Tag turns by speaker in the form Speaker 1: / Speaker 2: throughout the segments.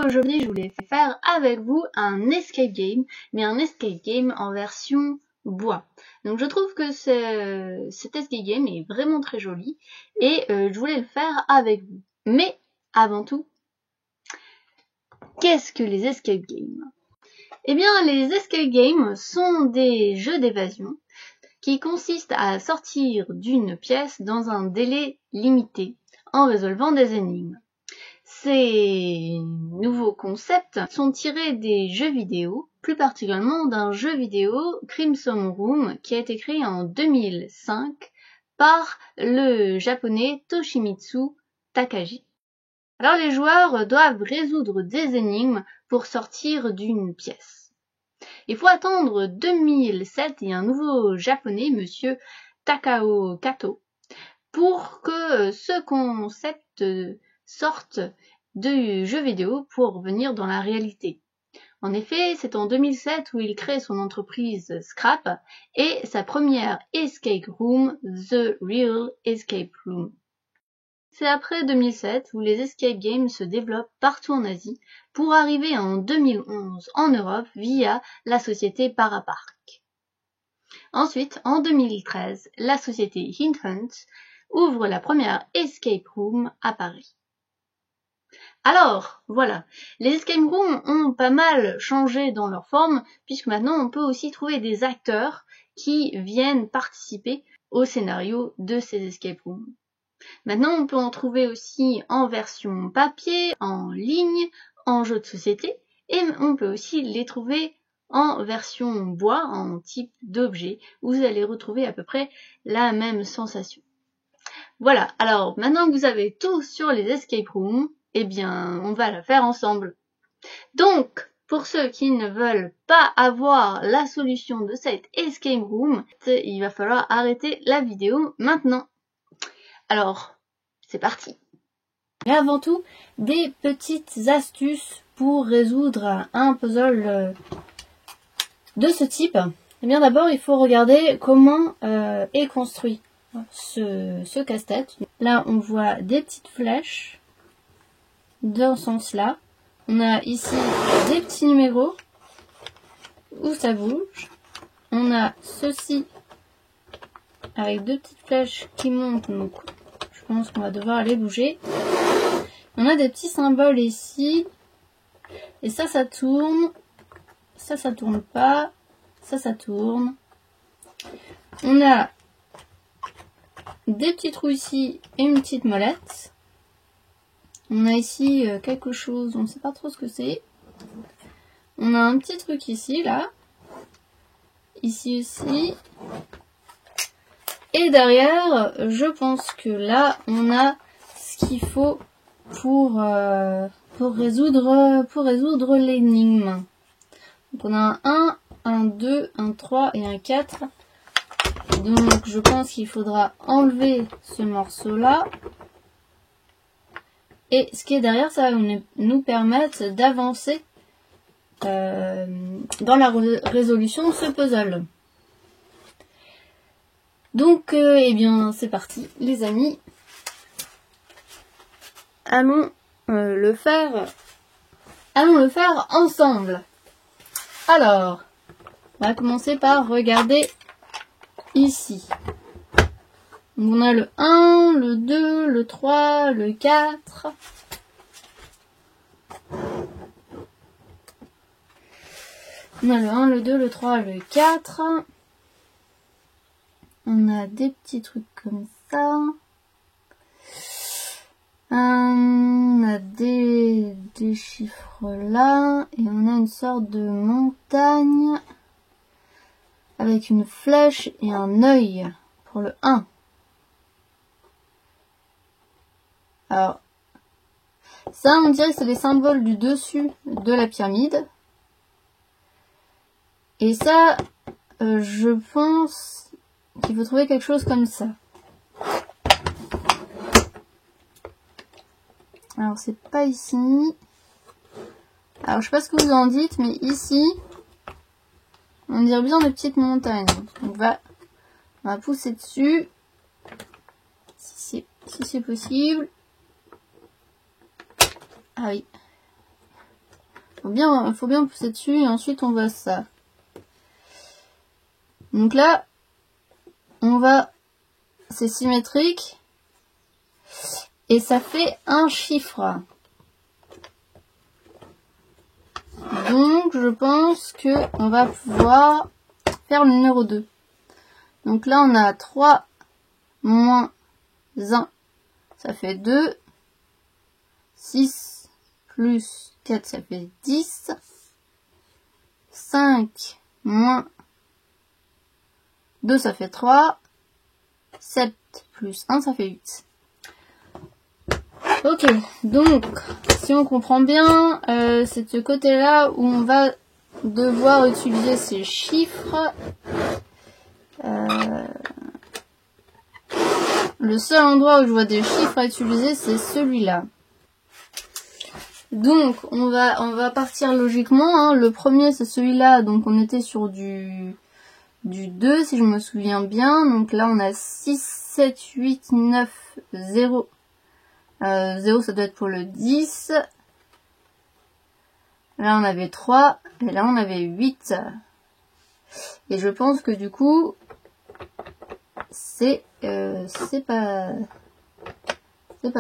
Speaker 1: aujourd'hui je voulais faire avec vous un escape game, mais un escape game en version bois. Donc je trouve que cet escape game est vraiment très joli et je voulais le faire avec vous. Mais avant tout, qu'est-ce que les escape games? Eh bien, les escape games sont des jeux d'évasion qui consistent à sortir d'une pièce dans un délai limité en résolvant des énigmes. Ces nouveaux concepts sont tirés des jeux vidéo, plus particulièrement d'un jeu vidéo Crimson Room qui a été créé en 2005 par le japonais Toshimitsu Takagi. Alors les joueurs doivent résoudre des énigmes pour sortir d'une pièce. Il faut attendre 2007 et un nouveau japonais, monsieur Takao Kato, pour que ce concept sorte du jeu vidéo pour revenir dans la réalité. En effet, c'est en 2007 où il crée son entreprise Scrap et sa première escape room, The Real Escape Room. C'est après 2007 où les escape games se développent partout en Asie pour arriver en 2011 en Europe via la société Parapark. Ensuite, en 2013, la société Hint Hunt ouvre la première escape room à Paris. Alors, voilà, les escape rooms ont pas mal changé dans leur forme, puisque maintenant on peut aussi trouver des acteurs qui viennent participer au scénario de ces escape rooms. Maintenant, on peut en trouver aussi en version papier, en ligne, en jeu de société, et on peut aussi les trouver en version bois, en type d'objet, où vous allez retrouver à peu près la même sensation. Voilà, alors maintenant que vous avez tout sur les escape rooms, eh bien, on va le faire ensemble. Donc, pour ceux qui ne veulent pas avoir la solution de cette escape room, il va falloir arrêter la vidéo maintenant. Alors, c'est parti. Et avant tout, des petites astuces pour résoudre un puzzle de ce type. Eh bien, d'abord, il faut regarder comment est construit ce casse-tête. Là, on voit des petites flèches dans ce sens-là. On a ici des petits numéros où ça bouge. On a ceci avec deux petites flèches qui montent, donc je pense qu'on va devoir les bouger. On a des petits symboles ici. Et ça tourne. Ça tourne pas. Ça tourne. On a des petits trous ici et une petite molette. On a ici quelque chose, on ne sait pas trop ce que c'est. On a un petit truc ici, là. Ici aussi. Et derrière, je pense que là, on a ce qu'il faut pour résoudre l'énigme. Donc on a un 1, un 2, un 3 et un 4. Donc je pense qu'il faudra enlever ce morceau-là. Et ce qui est derrière, ça va nous permettre d'avancer dans la résolution de ce puzzle. Donc, eh bien, c'est parti, les amis. Allons le faire ensemble. Alors, on va commencer par regarder ici. Donc on a le 1, le 2, le 3, le 4. On a le 1, le 2, le 3, le 4. On a des petits trucs comme ça. On a des chiffres là. Et on a une sorte de montagne avec une flèche et un œil pour le 1. Alors, ça, on dirait que c'est les symboles du dessus de la pyramide. Et ça, je pense qu'il faut trouver quelque chose comme ça. Alors, c'est pas ici. Alors, je sais pas ce que vous en dites, mais ici, on dirait bien des petites montagnes. On va pousser dessus, si c'est possible. Ah oui. Faut bien pousser dessus et ensuite on voit ça. Donc là, c'est symétrique et ça fait un chiffre. Donc je pense que on va pouvoir faire le numéro 2. Donc là on a 3 moins 1, ça fait 2. 6 plus 4, ça fait 10. 5 moins 2, ça fait 3. 7 plus 1, ça fait 8. Ok, donc, si on comprend bien, c'est de ce côté-là où on va devoir utiliser ces chiffres. Le seul endroit où je vois des chiffres à utiliser, c'est celui-là. Donc, on va partir logiquement. Hein. Le premier, c'est celui-là. Donc, on était sur du 2, si je me souviens bien. Donc là, on a 6, 7, 8, 9, 0. 0, ça doit être pour le 10. Là, on avait 3. Et là, on avait 8. Et je pense que du coup, c'est pas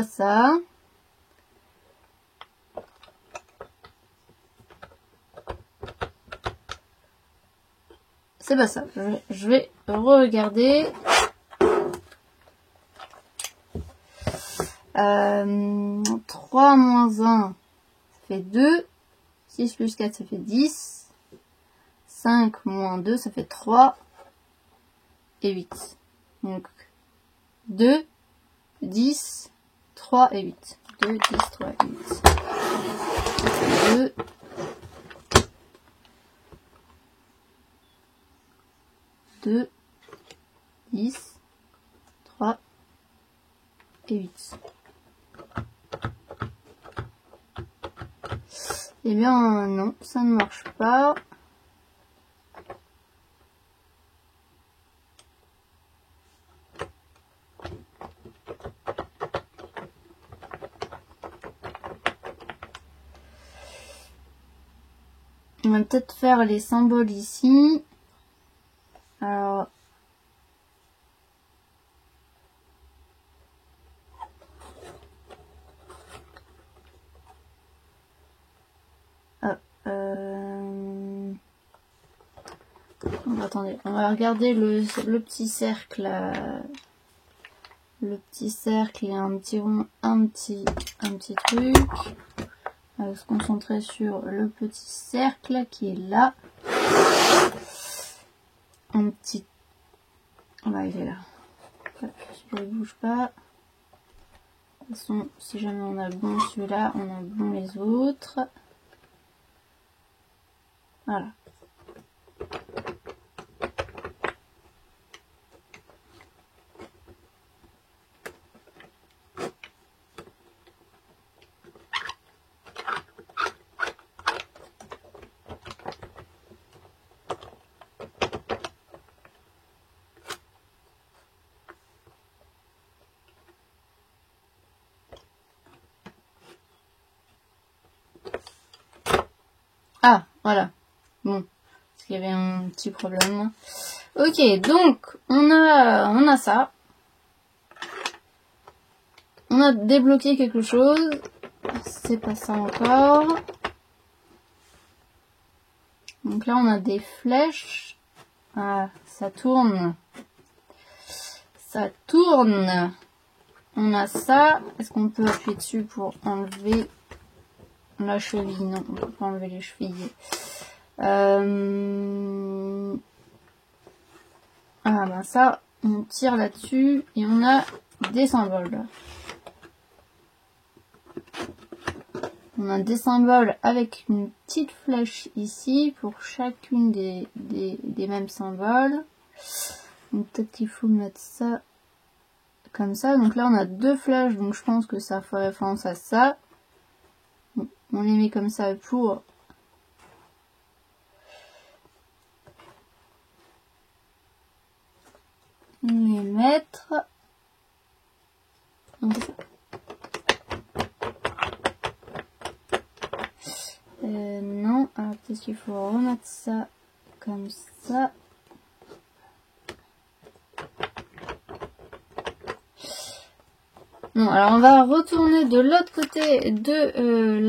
Speaker 1: ça. C'est pas ça. Je vais regarder. 3 moins 1, ça fait 2. 6 plus 4, ça fait 10. 5 moins 2, ça fait 3. Et 8. Donc, 2, 10, 3 et 8. 2, 10, 3 et 8. 2, 2, 10, 3 et 8. Eh bien, non, ça ne marche pas. On va peut-être faire les symboles ici. Alors, attendez, on va regarder le petit cercle. Le petit cercle et un petit rond, un petit truc. On va se concentrer sur le petit cercle qui est là. Un petit... Voilà, il est là. Celui-là, il bouge pas. De toute façon, si jamais on a bon celui-là, on a bon les autres. Voilà. Ah, voilà. Bon, parce qu'il y avait un petit problème. Ok, donc on a ça. On a débloqué quelque chose. C'est pas ça encore. Donc là, on a des flèches. Ah, ça tourne. Ça tourne. On a ça. Est-ce qu'on peut appuyer dessus pour enlever la cheville? Non, on peut pas enlever les chevilles. Ah ben ça, on tire là-dessus et on a des symboles. On a des symboles avec une petite flèche ici pour chacune des mêmes symboles. Donc peut-être qu'il faut mettre ça comme ça. Donc là on a deux flèches, donc je pense que ça fait référence à ça. On les met comme ça pour les mettre. Donc,
Speaker 2: Est-ce qu'il faut remettre ça comme ça? Non, alors on va retourner de l'autre côté de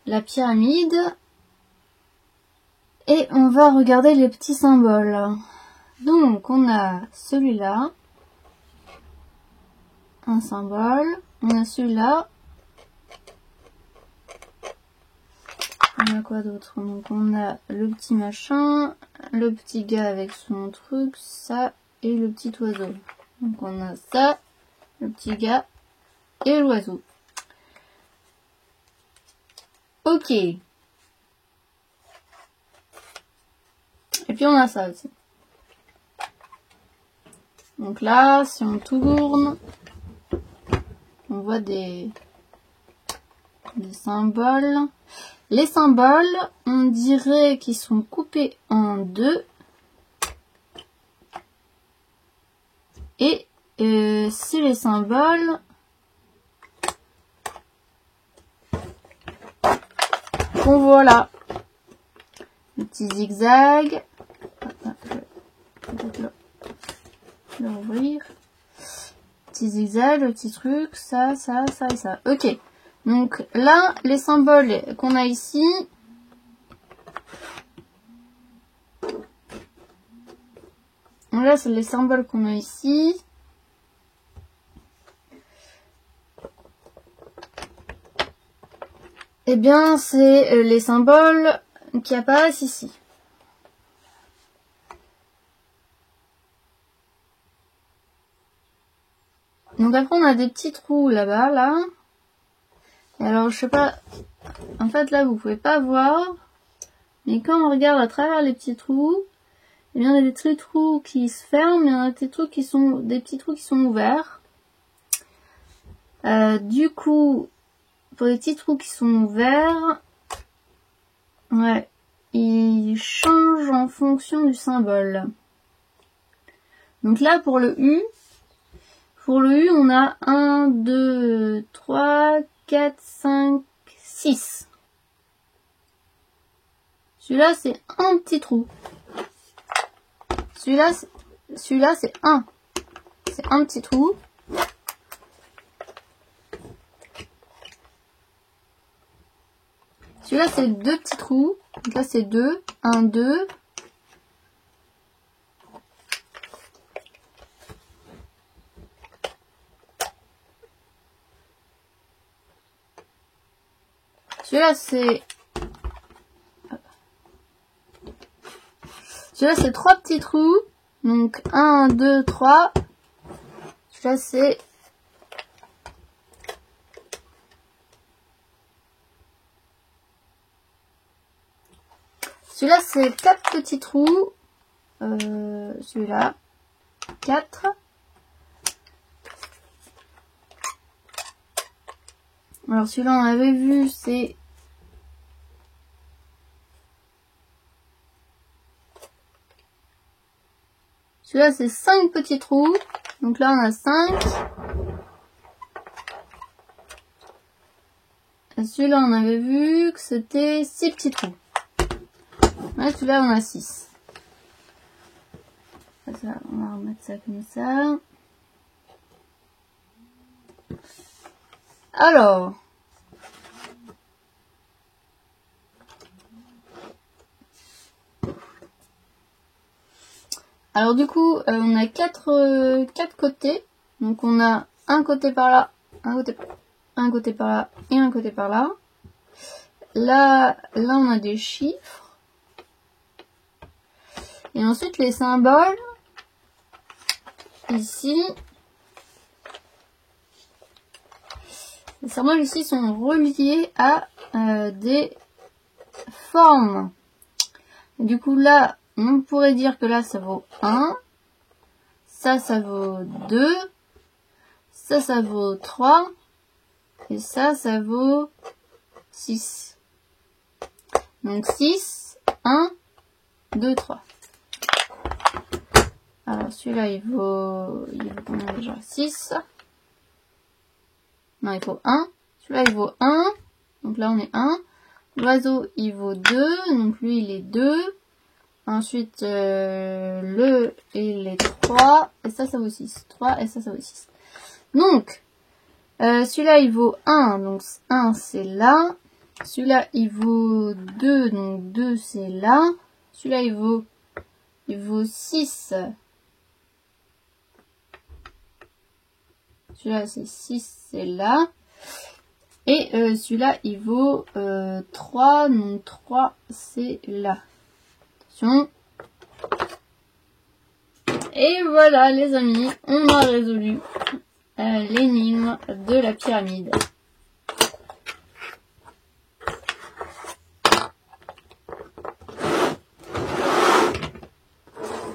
Speaker 2: la pyramide. Et on va regarder les petits symboles. Donc on a celui-là. Un symbole. On a celui-là. On a quoi d'autre? Donc on a le petit machin, le petit gars avec son truc, ça et le petit oiseau. Donc on a ça, le petit gars et l'oiseau. Ok. Et puis on a ça aussi. Donc là, si on tourne, on voit des symboles. Les symboles, on dirait qu'ils sont coupés en deux. Et c'est les symboles qu'on voit là. Le petit zigzag. Peut-être le rouvrir. Petit zigzag, le petit truc, ça et ça. Ok. Donc là, les symboles qu'on a ici. Là, c'est les symboles qu'on a ici. Eh bien, c'est les symboles qui apparaissent ici. Donc après, on a des petits trous là-bas, là. Et alors, je sais pas... En fait, là, vous pouvez pas voir. Mais quand on regarde à travers les petits trous, il y en a des petits trous qui se ferment, il y en a des petits trous qui sont ouverts. Du coup, pour les petits trous qui sont ouverts, ouais, ils changent en fonction du symbole. Donc là, pour le U, on a 1, 2, 3, 4, 5, 6. Celui-là, c'est un petit trou. Celui-là, c'est un. C'est un petit trou. Celui-là, c'est deux petits trous. Donc là, c'est 2. 1, 2. Celui-là, c'est... Celui-là, c'est 3 petits trous. Donc 1, 2, 3. Celui-là, c'est... Celui-là, c'est 4 petits trous. Celui-là, 4. Alors celui-là, on avait vu, c'est... Celui-là, c'est 5 petits trous. Donc là, on a 5. Et celui-là, on avait vu que c'était 6 petits trous. Là, celui-là, on a 6. Ça, on va remettre ça comme ça. Alors... Alors du coup, on a 4 côtés. Donc on a un côté par là, un côté par là et un côté par là. Là on a des chiffres. Et ensuite les symboles. Ici. Les symboles ici sont reliés à des formes. Et du coup là, on pourrait dire que là ça vaut 1. Ça vaut 2. Ça vaut 3. Et ça vaut 6. Donc 6, 1, 2, 3. Alors celui-là il vaut combien déjà? 6. Non, il faut 1. Celui-là il vaut 1. Donc là, on est 1. L'oiseau, il vaut 2. Donc lui, il est 2. Ensuite, il est 3. Et ça vaut 6. 3 et ça vaut 6. Donc, celui-là, il vaut 1. Donc 1, c'est là. Celui-là, il vaut 2. Donc 2, c'est là. Celui-là, il vaut 6. Celui-là, c'est 6, c'est là. Et celui-là, il vaut 3. Donc 3, c'est là. Attention. Et voilà, les amis, on a résolu l'énigme de la pyramide.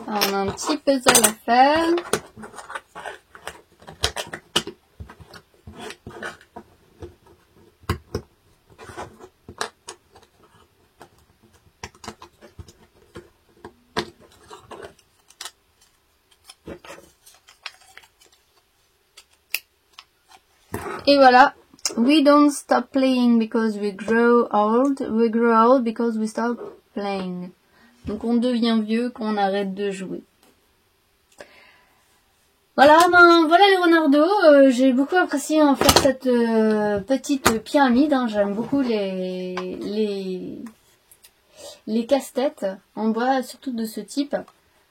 Speaker 2: Alors, on a un petit puzzle à faire. Et voilà. We don't stop playing because we grow old. We grow old because we stop playing. Donc on devient vieux quand on arrête de jouer. Voilà, voilà les renardos. J'ai beaucoup apprécié en faire cette petite pyramide. Hein. J'aime beaucoup les casse-têtes en bois, surtout de ce type.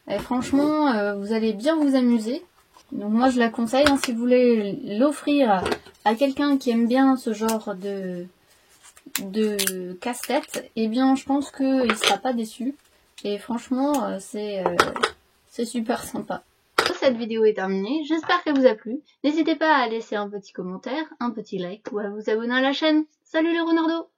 Speaker 2: Et franchement, vous allez bien vous amuser. Donc moi je la conseille, hein, si vous voulez l'offrir à quelqu'un qui aime bien ce genre de casse-tête, eh bien je pense qu'il ne sera pas déçu. Et franchement, c'est super sympa.
Speaker 1: Cette vidéo est terminée, j'espère qu'elle vous a plu. N'hésitez pas à laisser un petit commentaire, un petit like ou à vous abonner à la chaîne. Salut les renardos!